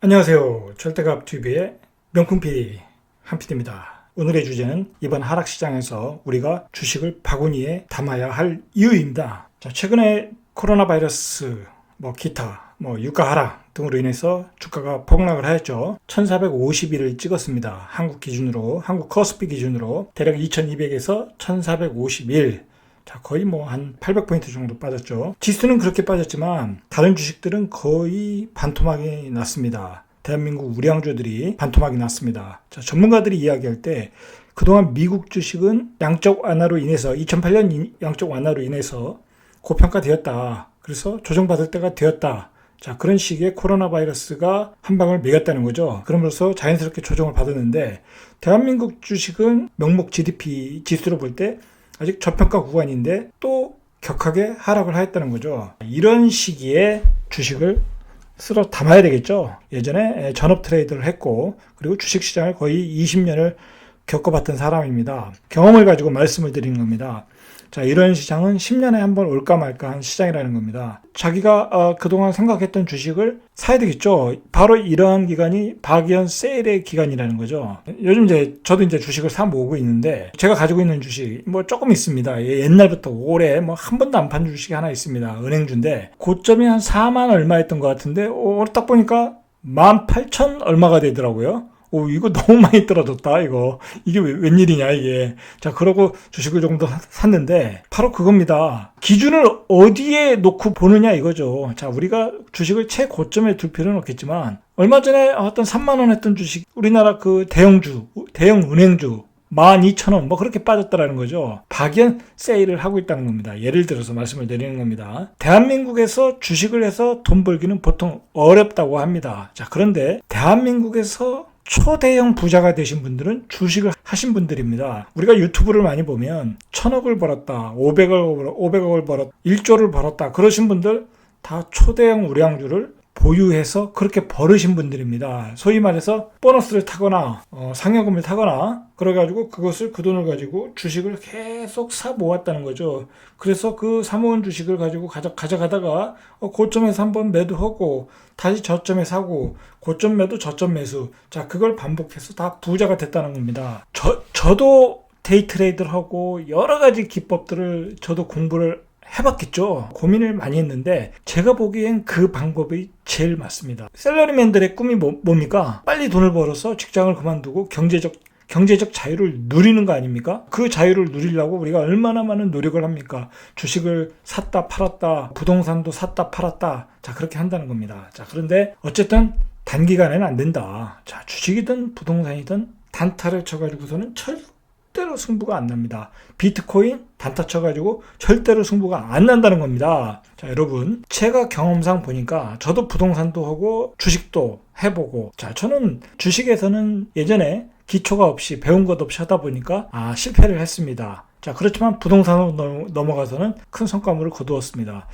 안녕하세요. 절대값TV의 명품 PD 한PD입니다. 오늘의 주제는 이번 하락시장에서 우리가 주식을 바구니에 담아야 할 이유입니다. 자, 최근에 코로나 바이러스, 기타, 유가 하락 등으로 인해서 주가가 폭락을 하였죠. 1450일을 찍었습니다. 한국 기준으로, 한국 코스피 기준으로 대략 2200에서 1451. 자, 거의 한 800포인트 정도 빠졌죠. 지수는 그렇게 빠졌지만 다른 주식들은 거의 반토막이 났습니다. 대한민국 우량주들이 반토막이 났습니다. 자, 전문가들이 이야기할 때 그동안 미국 주식은 양적 완화로 인해서 2008년 양적 완화로 인해서 고평가되었다. 그래서 조정받을 때가 되었다. 자, 그런 식의 코로나 바이러스가 한 방을 매겼다는 거죠. 그러면서 자연스럽게 조정을 받았는데 대한민국 주식은 명목 GDP 지수로 볼 때 아직 저평가 구간인데 또 격하게 하락을 하였다는 거죠. 이런 시기에 주식을 쓸어 담아야 되겠죠. 예전에 전업 트레이드를 했고 그리고 주식시장을 거의 20년을 겪어봤던 사람입니다. 경험을 가지고 말씀을 드리는 겁니다. 자, 이런 시장은 10년에 한 번 올까 말까 한 시장이라는 겁니다. 자기가 그동안 생각했던 주식을 사야 되겠죠. 바로 이러한 기간이 박연 세일의 기간이라는 거죠. 요즘 저도 주식을 사 모으고 있는데 제가 가지고 있는 주식 조금 있습니다. 옛날부터 올해 한 번도 안 판 주식이 하나 있습니다. 은행주인데 고점이 한 4만 얼마였던 것 같은데 딱 보니까 18,000 얼마가 되더라고요. 이거 너무 많이 떨어졌다, 이게 웬일이냐, 이게. 자, 그러고 주식을 조금 더 샀는데, 바로 그겁니다. 기준을 어디에 놓고 보느냐, 이거죠. 자, 우리가 주식을 최고점에 둘 필요는 없겠지만, 얼마 전에 어떤 3만원 했던 주식, 우리나라 대형 은행주, 12,000원, 그렇게 빠졌다라는 거죠. 박연 세일을 하고 있다는 겁니다. 예를 들어서 말씀을 드리는 겁니다. 대한민국에서 주식을 해서 돈 벌기는 보통 어렵다고 합니다. 자, 그런데 대한민국에서 초대형 부자가 되신 분들은 주식을 하신 분들입니다. 우리가 유튜브를 많이 보면 1,000억을 벌었다, 500억을 벌었다, 1조를 벌었다 그러신 분들 다 초대형 우량주를 보유해서 그렇게 벌으신 분들입니다. 소위 말해서 보너스를 타거나 상여금을 타거나 그래가지고 그 돈을 가지고 주식을 계속 사 모았다는 거죠. 그래서 그 사모은 주식을 가지고 가져가다가 고점에서 한번 매도하고 다시 저점에 사고 고점 매도 저점 매수, 자, 그걸 반복해서 다 부자가 됐다는 겁니다. 저도 데이 트레이드를 하고 여러 가지 기법들을 저도 공부를 해봤겠죠. 고민을 많이 했는데 제가 보기엔 그 방법이 제일 맞습니다. 셀러리맨들의 꿈이 뭡니까? 빨리 돈을 벌어서 직장을 그만두고 경제적 자유를 누리는 거 아닙니까? 그 자유를 누리려고 우리가 얼마나 많은 노력을 합니까? 주식을 샀다 팔았다, 부동산도 샀다 팔았다, 자, 그렇게 한다는 겁니다. 자, 그런데 어쨌든 단기간에는 안 된다. 자, 주식이든 부동산이든 단타를 쳐가지고서는 절대로 승부가 안 납니다. 비트코인 단타 쳐가지고 절대로 승부가 안 난다는 겁니다. 자, 여러분, 제가 경험상 보니까 저도 부동산도 하고 주식도 해보고, 자, 저는 주식에서는 예전에 기초가 없이 배운 것 없이 하다 보니까 실패를 했습니다. 자, 그렇지만 부동산으로 넘어가서는 큰 성과물을 거두었습니다.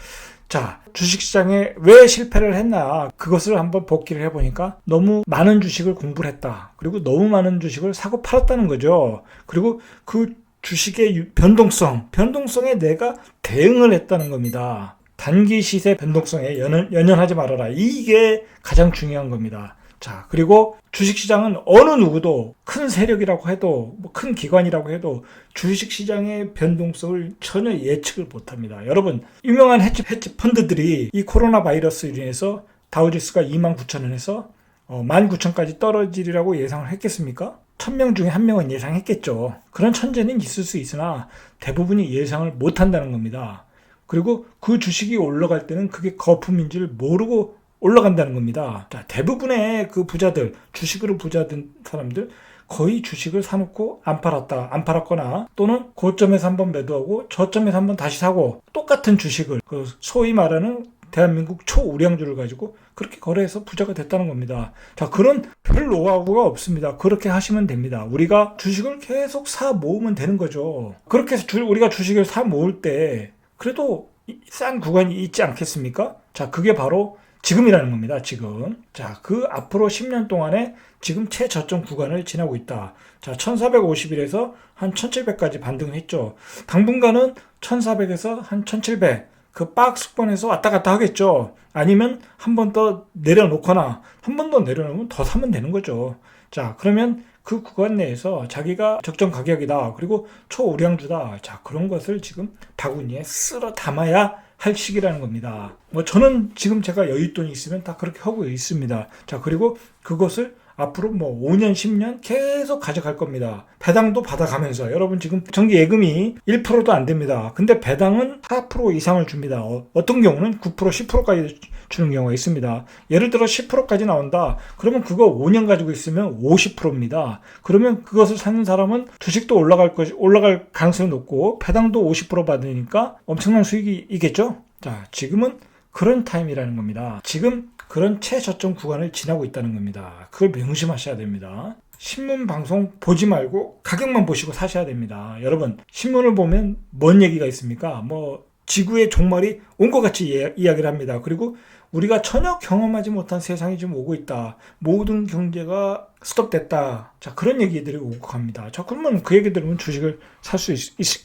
자, 주식시장에 왜 실패를 했나, 그것을 한번 복기를 해보니까 너무 많은 주식을 공부를 했다. 그리고 너무 많은 주식을 사고 팔았다는 거죠. 그리고 그 주식의 변동성에 내가 대응을 했다는 겁니다. 단기 시세 변동성에 연연하지 말아라. 이게 가장 중요한 겁니다. 자, 그리고 주식시장은 어느 누구도 큰 세력이라고 해도 큰 기관이라고 해도 주식시장의 변동성을 전혀 예측을 못합니다. 여러분, 유명한 헤지 펀드들이 이 코로나 바이러스로 인해서 다우지수가 29,000원에서 19,000까지 떨어지리라고 예상을 했겠습니까? 1,000명 중에 1명은 예상했겠죠. 그런 천재는 있을 수 있으나 대부분이 예상을 못한다는 겁니다. 그리고 그 주식이 올라갈 때는 그게 거품인 줄 모르고 올라간다는 겁니다. 자, 대부분의 그 부자들, 주식으로 부자 된 사람들 거의 주식을 사놓고 안 팔았거나 또는 고점에서 한번 매도하고 저점에서 한번 다시 사고 똑같은 주식을 소위 말하는 대한민국 초우량주를 가지고 그렇게 거래해서 부자가 됐다는 겁니다. 자, 그런 별 노하우가 없습니다. 그렇게 하시면 됩니다. 우리가 주식을 계속 사 모으면 되는 거죠. 그렇게 해서 우리가 주식을 사 모을 때 그래도 싼 구간이 있지 않겠습니까? 자, 그게 바로 지금이라는 겁니다. 지금. 자, 그 앞으로 10년 동안에 지금 최저점 구간을 지나고 있다. 자, 1450일에서 한 1700까지 반등을 했죠. 당분간은 1400에서 한 1700, 그 박스권에서 왔다 갔다 하겠죠. 아니면 한 번 더 내려놓거나 한 번 더 내려놓으면 더 사면 되는 거죠. 자, 그러면 그 구간 내에서 자기가 적정 가격이다. 그리고 초우량주다. 자, 그런 것을 지금 바구니에 쓸어 담아야 할 시기라는 겁니다. 뭐 저는 지금 제가 여윳돈이 있으면 다 그렇게 하고 있습니다. 자, 그리고 그것을 앞으로 뭐 5년, 10년 계속 가져갈 겁니다. 배당도 받아가면서. 여러분 지금 정기 예금이 1%도 안 됩니다. 근데 배당은 4% 이상을 줍니다. 어떤 경우는 9%, 10%까지 주는 경우가 있습니다. 예를 들어 10%까지 나온다. 그러면 그거 5년 가지고 있으면 50%입니다. 그러면 그것을 사는 사람은 주식도 올라갈 가능성이 높고 배당도 50% 받으니까 엄청난 수익이 있겠죠? 자, 지금은 그런 타임이라는 겁니다. 지금 그런 최저점 구간을 지나고 있다는 겁니다. 그걸 명심하셔야 됩니다. 신문 방송 보지 말고 가격만 보시고 사셔야 됩니다. 여러분, 신문을 보면 뭔 얘기가 있습니까? 뭐 지구의 종말이 온 것 같이 이야기를 합니다. 그리고 우리가 전혀 경험하지 못한 세상이 지금 오고 있다. 모든 경제가 스톱됐다. 자, 그런 얘기들이 오고 갑니다. 자, 그러면 그 얘기 들으면 주식을 살 수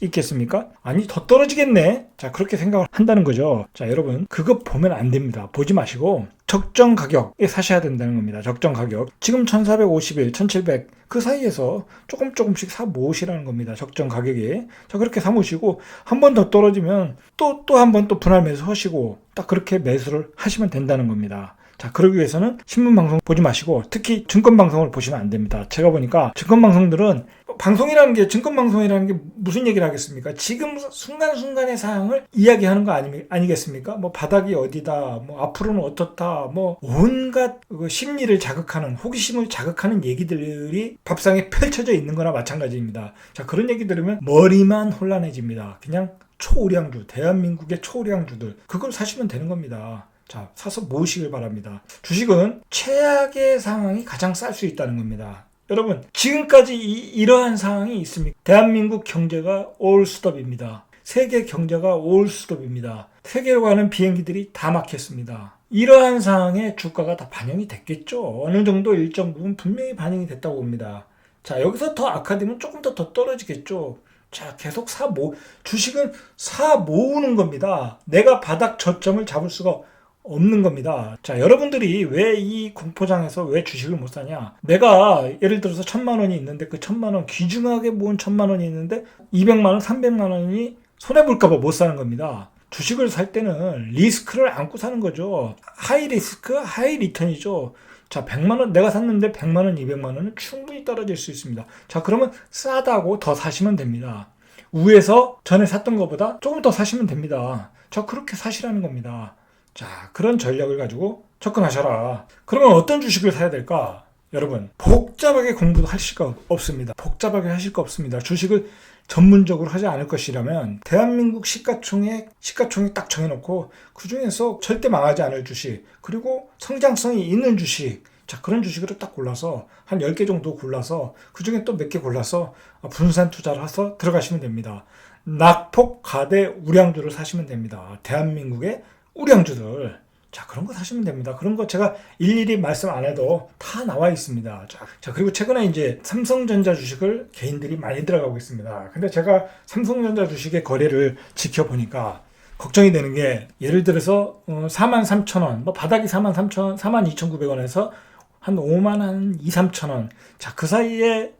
있겠습니까? 아니, 더 떨어지겠네. 자, 그렇게 생각을 한다는 거죠. 자, 여러분, 그거 보면 안 됩니다. 보지 마시고 적정 가격에 사셔야 된다는 겁니다. 적정 가격. 지금 1451, 1700 그 사이에서 조금씩 사 모으시라는 겁니다. 적정 가격에. 자, 그렇게 사 모으시고 한 번 더 떨어지면 또 한 번 또 분할 매수하시고 딱 그렇게 매수를 하시면 된다는 겁니다. 자, 그러기 위해서는 신문방송 보지 마시고 특히 증권방송을 보시면 안 됩니다. 제가 보니까 증권방송들은 방송이라는 게 증권방송이라는 게 무슨 얘기를 하겠습니까? 지금 순간순간의 사항을 이야기하는 거 아니겠습니까? 뭐 바닥이 어디다, 뭐 앞으로는 어떻다, 뭐 온갖 심리를 자극하는 호기심을 자극하는 얘기들이 밥상에 펼쳐져 있는 거나 마찬가지입니다. 자, 그런 얘기 들으면 머리만 혼란해집니다. 그냥 초우량주, 대한민국의 초우량주들 그걸 사시면 되는 겁니다. 자, 사서 모으시길 바랍니다. 주식은 최악의 상황이 가장 쌀 수 있다는 겁니다. 여러분, 지금까지 이러한 상황이 있습니까? 대한민국 경제가 올스톱입니다. 세계 경제가 올스톱입니다. 세계로 가는 비행기들이 다 막혔습니다. 이러한 상황에 주가가 다 반영이 됐겠죠. 어느 정도 일정 부분 분명히 반영이 됐다고 봅니다. 자, 여기서 더 악화되면 조금 더 떨어지겠죠. 자, 계속 주식은 사 모으는 겁니다. 내가 바닥 저점을 잡을 수가 없는 겁니다. 자, 여러분들이 왜 이 공포장에서 왜 주식을 못 사냐? 내가 예를 들어서 1,000만 원이 있는데 그 1,000만 원 귀중하게 모은 1,000만 원이 있는데 200만 원, 300만 원이 손해볼까 봐 못 사는 겁니다. 주식을 살 때는 리스크를 안고 사는 거죠. 하이 리스크, 하이 리턴이죠. 자, 100만 원 내가 샀는데 100만 원, 200만 원은 충분히 떨어질 수 있습니다. 자, 그러면 싸다고 더 사시면 됩니다. 위에서 전에 샀던 것보다 조금 더 사시면 됩니다. 자, 그렇게 사시라는 겁니다. 자, 그런 전략을 가지고 접근하셔라. 그러면 어떤 주식을 사야 될까? 여러분, 복잡하게 공부도 하실 거 없습니다. 복잡하게 하실 거 없습니다. 주식을 전문적으로 하지 않을 것이라면 대한민국 시가총액 딱 정해놓고 그 중에서 절대 망하지 않을 주식, 그리고 성장성이 있는 주식, 자, 그런 주식으로 딱 골라서 한 10개 정도 골라서 그 중에 또 몇 개 골라서 분산 투자를 해서 들어가시면 됩니다. 낙폭 가대 우량주를 사시면 됩니다. 대한민국의 우량주들. 자, 그런 거 사시면 됩니다. 그런 거 제가 일일이 말씀 안 해도 다 나와 있습니다. 자, 그리고 최근에 이제 삼성전자 주식을 개인들이 많이 들어가고 있습니다. 근데 제가 삼성전자 주식의 거래를 지켜보니까 걱정이 되는 게, 예를 들어서 43,000원, 뭐 바닥이 43,000원, 42,900원에서 한 5만 한 2, 3,000원. 자, 그 사이에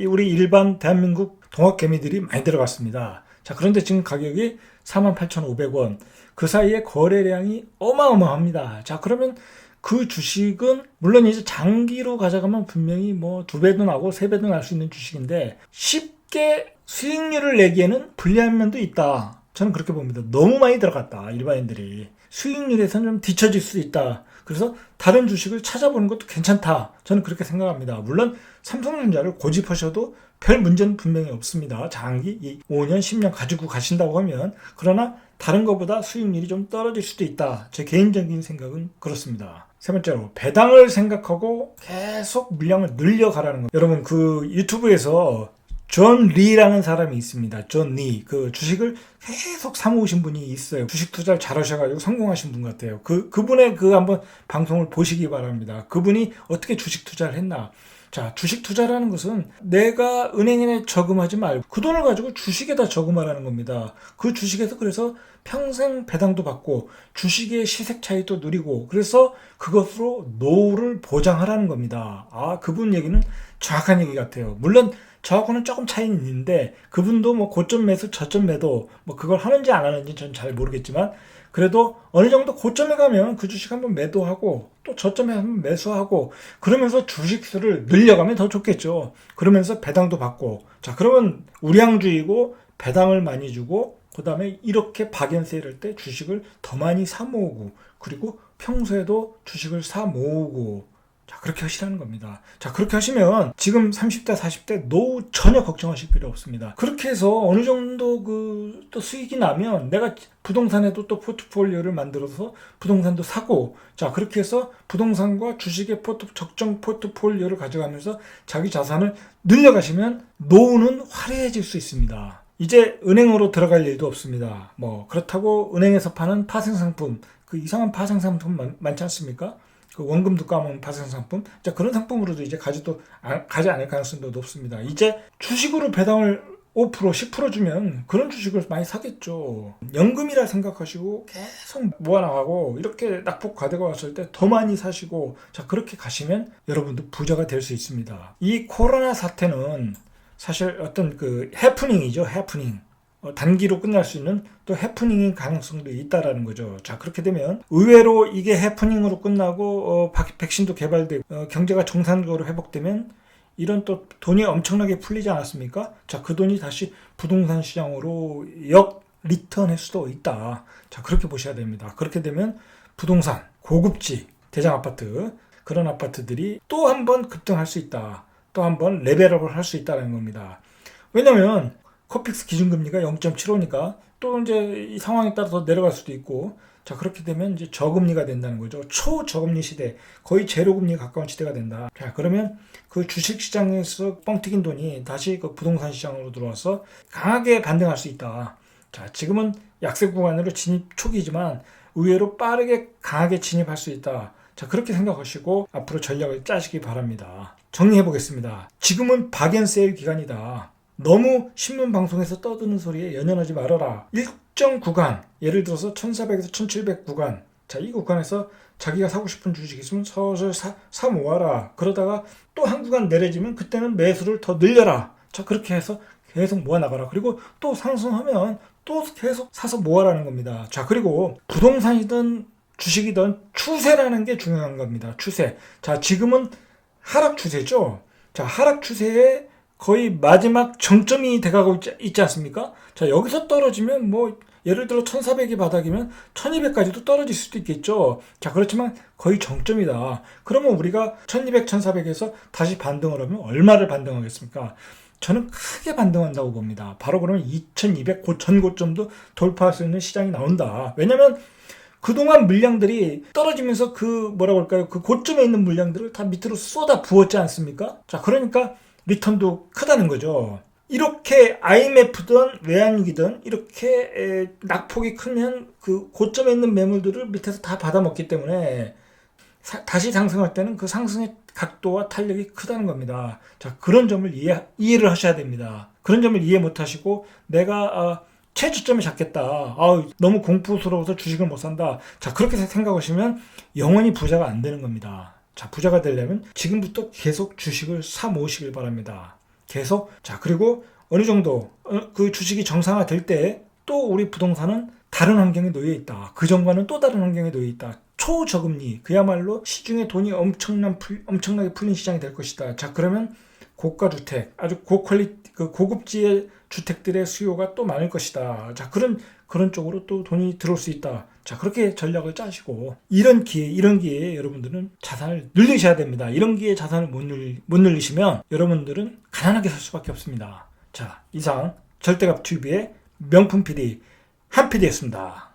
우리 일반 대한민국 동학개미들이 많이 들어갔습니다. 자, 그런데 지금 가격이 48,500원. 그 사이에 거래량이 어마어마합니다. 자, 그러면 그 주식은 물론 이제 장기로 가져가면 분명히 뭐 2배도 나고 3배도 날 수 있는 주식인데 쉽게 수익률을 내기에는 불리한 면도 있다. 저는 그렇게 봅니다. 너무 많이 들어갔다. 일반인들이. 수익률에서는 좀 뒤처질 수 있다. 그래서 다른 주식을 찾아보는 것도 괜찮다. 저는 그렇게 생각합니다. 물론 삼성전자를 고집하셔도 별 문제는 분명히 없습니다. 장기 5년, 10년 가지고 가신다고 하면. 그러나 다른 것보다 수익률이 좀 떨어질 수도 있다. 제 개인적인 생각은 그렇습니다. 세 번째로, 배당을 생각하고 계속 물량을 늘려가라는 거. 여러분, 그 유튜브에서 존 리라는 사람이 있습니다. 존 리. 그 주식을 계속 사모으신 분이 있어요. 주식 투자를 잘하셔가지고 성공하신 분 같아요. 그분의 한번 방송을 보시기 바랍니다. 그분이 어떻게 주식 투자를 했나. 자, 주식 투자라는 것은 내가 은행에 저금하지 말고 그 돈을 가지고 주식에다 저금하라는 겁니다. 그 주식에서 그래서 평생 배당도 받고 주식의 시색 차이도 누리고 그래서 그것으로 노후를 보장하라는 겁니다. 아, 그분 얘기는 정확한 얘기 같아요. 물론 저하고는 조금 차이는 있는데 그분도 뭐 고점 매수 저점 매도 뭐 그걸 하는지 안 하는지 전 잘 모르겠지만 그래도 어느 정도 고점에 가면 그 주식 한번 매도하고 또 저점에 한번 매수하고 그러면서 주식 수를 늘려가면 더 좋겠죠. 그러면서 배당도 받고 자 그러면 우량주이고 배당을 많이 주고 그 다음에 이렇게 박연세 이럴 때 주식을 더 많이 사 모으고 그리고 평소에도 주식을 사 모으고 자 그렇게 하시라는 겁니다. 자 그렇게 하시면 지금 30대 40대 노후 전혀 걱정하실 필요 없습니다. 그렇게 해서 어느 정도 또 수익이 나면 내가 부동산에도 또 포트폴리오를 만들어서 부동산도 사고 자 그렇게 해서 부동산과 주식의 적정 포트폴리오를 가져가면서 자기 자산을 늘려가시면 노후는 화려해질 수 있습니다. 이제 은행으로 들어갈 일도 없습니다. 뭐 그렇다고 은행에서 파는 파생상품 그 이상한 파생상품 많지 않습니까? 그 원금도 까먹는 파생상품 자 그런 상품으로도 이제 가지 않을 가능성도 높습니다. 이제 주식으로 배당을 5% 10% 주면 그런 주식을 많이 사겠죠. 연금이라 생각하시고 계속 모아나가고 이렇게 낙폭 과대가 왔을 때 더 많이 사시고 자 그렇게 가시면 여러분도 부자가 될 수 있습니다. 이 코로나 사태는 사실 어떤 그 해프닝이죠. 해프닝. 단기로 끝날 수 있는 또 해프닝인 가능성도 있다라는 거죠. 자 그렇게 되면 의외로 이게 해프닝으로 끝나고 백신도 개발되고 경제가 정상적으로 회복되면 이런 또 돈이 엄청나게 풀리지 않았습니까? 자 그 돈이 다시 부동산 시장으로 리턴할 수도 있다. 자 그렇게 보셔야 됩니다. 그렇게 되면 부동산, 고급지, 대장 아파트 그런 아파트들이 또 한 번 급등할 수 있다. 또 한 번 레벨업을 할 수 있다는 겁니다. 왜냐면 코픽스 기준금리가 0.75니까 또 이제 이 상황에 따라 더 내려갈 수도 있고 자 그렇게 되면 이제 저금리가 된다는 거죠. 초저금리 시대 거의 제로금리에 가까운 시대가 된다. 자 그러면 그 주식시장에서 뻥 튀긴 돈이 다시 그 부동산 시장으로 들어와서 강하게 반등할 수 있다. 자 지금은 약세 구간으로 진입 초기지만 의외로 빠르게 강하게 진입할 수 있다. 자 그렇게 생각하시고 앞으로 전략을 짜시기 바랍니다. 정리해 보겠습니다. 지금은 박앤세일 기간이다. 너무 신문 방송에서 떠드는 소리에 연연하지 말아라. 일정 구간, 예를 들어서 1400에서 1700 구간. 자, 이 구간에서 자기가 사고 싶은 주식 있으면 서서히 사 모아라. 그러다가 또 한 구간 내려지면 그때는 매수를 더 늘려라. 자, 그렇게 해서 계속 모아 나가라. 그리고 또 상승하면 또 계속 사서 모아라는 겁니다. 자, 그리고 부동산이든 주식이든 추세라는 게 중요한 겁니다. 추세. 자, 지금은 하락 추세죠. 자, 하락 추세에 거의 마지막 정점이 돼가고 있지 않습니까? 자, 여기서 떨어지면 뭐 예를 들어 1400이 바닥이면 1200까지도 떨어질 수도 있겠죠. 자, 그렇지만 거의 정점이다. 그러면 우리가 1200, 1400에서 다시 반등을 하면 얼마를 반등하겠습니까? 저는 크게 반등한다고 봅니다. 바로 그러면 2200 전고점도 돌파할 수 있는 시장이 나온다. 왜냐면 그동안 물량들이 떨어지면서 그 고점에 있는 물량들을 다 밑으로 쏟아 부었지 않습니까? 자, 그러니까 리턴도 크다는 거죠. 이렇게 IMF든 외환위기든 이렇게 낙폭이 크면 그 고점에 있는 매물들을 밑에서 다 받아먹기 때문에 다시 상승할 때는 그 상승의 각도와 탄력이 크다는 겁니다. 자, 그런 점을 이해를 하셔야 됩니다. 그런 점을 이해 못하시고 내가 최저점에 잡겠다. 너무 공포스러워서 주식을 못 산다. 자, 그렇게 생각하시면 영원히 부자가 안 되는 겁니다. 자, 부자가 되려면 지금부터 계속 주식을 사 모으시길 바랍니다. 계속. 자, 그리고 어느 정도 그 주식이 정상화될 때 또 우리 부동산은 다른 환경에 놓여 있다. 그 전과는 또 다른 환경에 놓여 있다. 초저금리, 그야말로 시중에 돈이 엄청나게 풀린 시장이 될 것이다. 자, 그러면 고가 주택, 아주 고급지의 주택들의 수요가 또 많을 것이다. 자, 그런 쪽으로 또 돈이 들어올 수 있다. 자, 그렇게 전략을 짜시고 이런 기회에 여러분들은 자산을 늘리셔야 됩니다. 이런 기회에 자산을 못 늘리시면 여러분들은 가난하게 살 수밖에 없습니다. 자, 이상 절대값 TV의 명품 PD 한 PD였습니다.